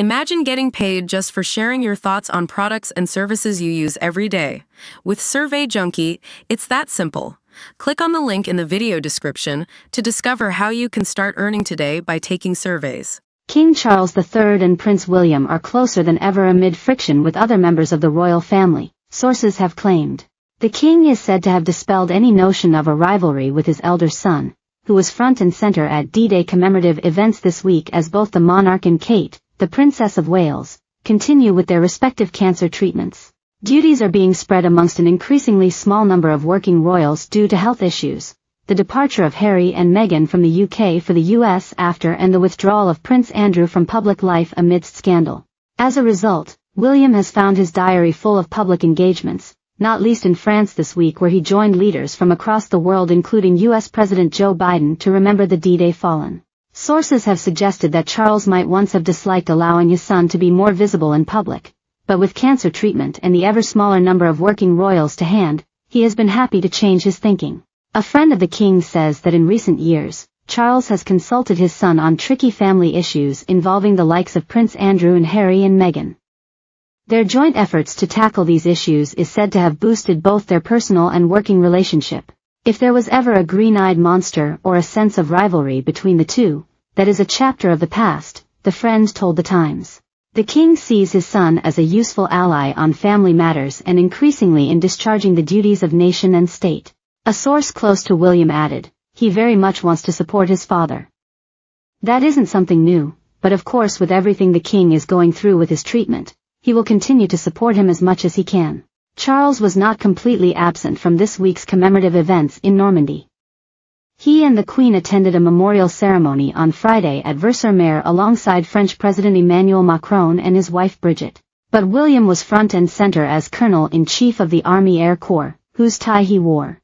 Imagine getting paid just for sharing your thoughts on products and services you use every day. With Survey Junkie, it's that simple. Click on the link in the video description to discover how you can start earning today by taking surveys. King Charles III and Prince William are closer than ever amid friction with other members of the royal family, sources have claimed. The king is said to have dispelled any notion of a rivalry with his elder son, who was front and center at D-Day commemorative events this week as both the monarch and Kate, the Princess of Wales, continue with their respective cancer treatments. Duties are being spread amongst an increasingly small number of working royals due to health issues, the departure of Harry and Meghan from the UK for the US after and the withdrawal of Prince Andrew from public life amidst scandal. As a result, William has found his diary full of public engagements, not least in France this week where he joined leaders from across the world including US President Joe Biden to remember the D-Day fallen. Sources have suggested that Charles might once have disliked allowing his son to be more visible in public, but with cancer treatment and the ever smaller number of working royals to hand, he has been happy to change his thinking. A friend of the king says that in recent years, Charles has consulted his son on tricky family issues involving the likes of Prince Andrew and Harry and Meghan. Their joint efforts to tackle these issues is said to have boosted both their personal and working relationship. If there was ever a green-eyed monster or a sense of rivalry between the two, that is a chapter of the past, the friend told The Times. The king sees his son as a useful ally on family matters and increasingly in discharging the duties of nation and state. A source close to William added, he very much wants to support his father. That isn't something new, but of course with everything the king is going through with his treatment, he will continue to support him as much as he can. Charles was not completely absent from this week's commemorative events in Normandy. He and the Queen attended a memorial ceremony on Friday at Vers-sur-Mer alongside French President Emmanuel Macron and his wife Brigitte. But William was front and center as Colonel-in-Chief of the Army Air Corps, whose tie he wore.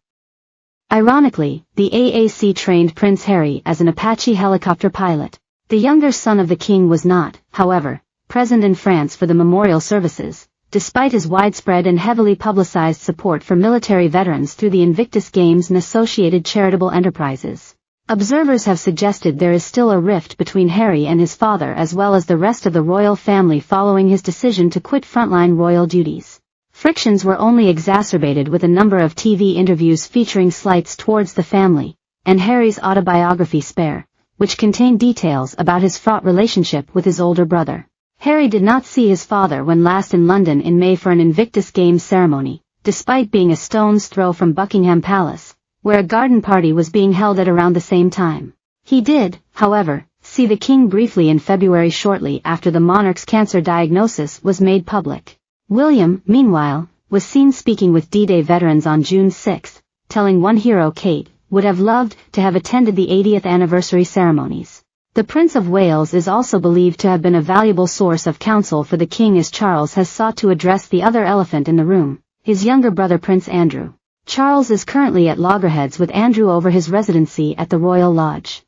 Ironically, the AAC trained Prince Harry as an Apache helicopter pilot. The younger son of the king was not, however, present in France for the memorial services, despite his widespread and heavily publicized support for military veterans through the Invictus Games and associated charitable enterprises. Observers have suggested there is still a rift between Harry and his father as well as the rest of the royal family following his decision to quit frontline royal duties. Frictions were only exacerbated with a number of TV interviews featuring slights towards the family, and Harry's autobiography Spare, which contained details about his fraught relationship with his older brother. Harry did not see his father when last in London in May for an Invictus Games ceremony, despite being a stone's throw from Buckingham Palace, where a garden party was being held at around the same time. He did, however, see the king briefly in February shortly after the monarch's cancer diagnosis was made public. William, meanwhile, was seen speaking with D-Day veterans on June 6, telling One Hero Kate would have loved to have attended the 80th anniversary ceremonies. The Prince of Wales is also believed to have been a valuable source of counsel for the king as Charles has sought to address the other elephant in the room, his younger brother Prince Andrew. Charles is currently at loggerheads with Andrew over his residency at the Royal Lodge.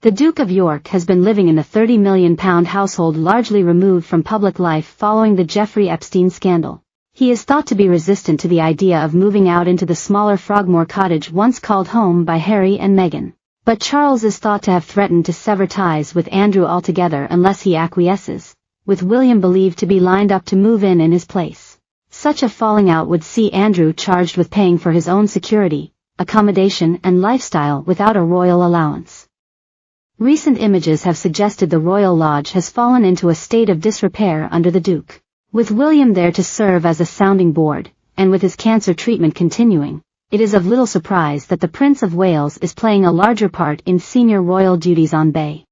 The Duke of York has been living in a £30 million household largely removed from public life following the Jeffrey Epstein scandal. He is thought to be resistant to the idea of moving out into the smaller Frogmore cottage once called home by Harry and Meghan. But Charles is thought to have threatened to sever ties with Andrew altogether unless he acquiesces, with William believed to be lined up to move in his place. Such a falling out would see Andrew charged with paying for his own security, accommodation and lifestyle without a royal allowance. Recent images have suggested the Royal Lodge has fallen into a state of disrepair under the Duke. With William there to serve as a sounding board, and with his cancer treatment continuing, it is of little surprise that the Prince of Wales is playing a larger part in senior royal duties on Bay.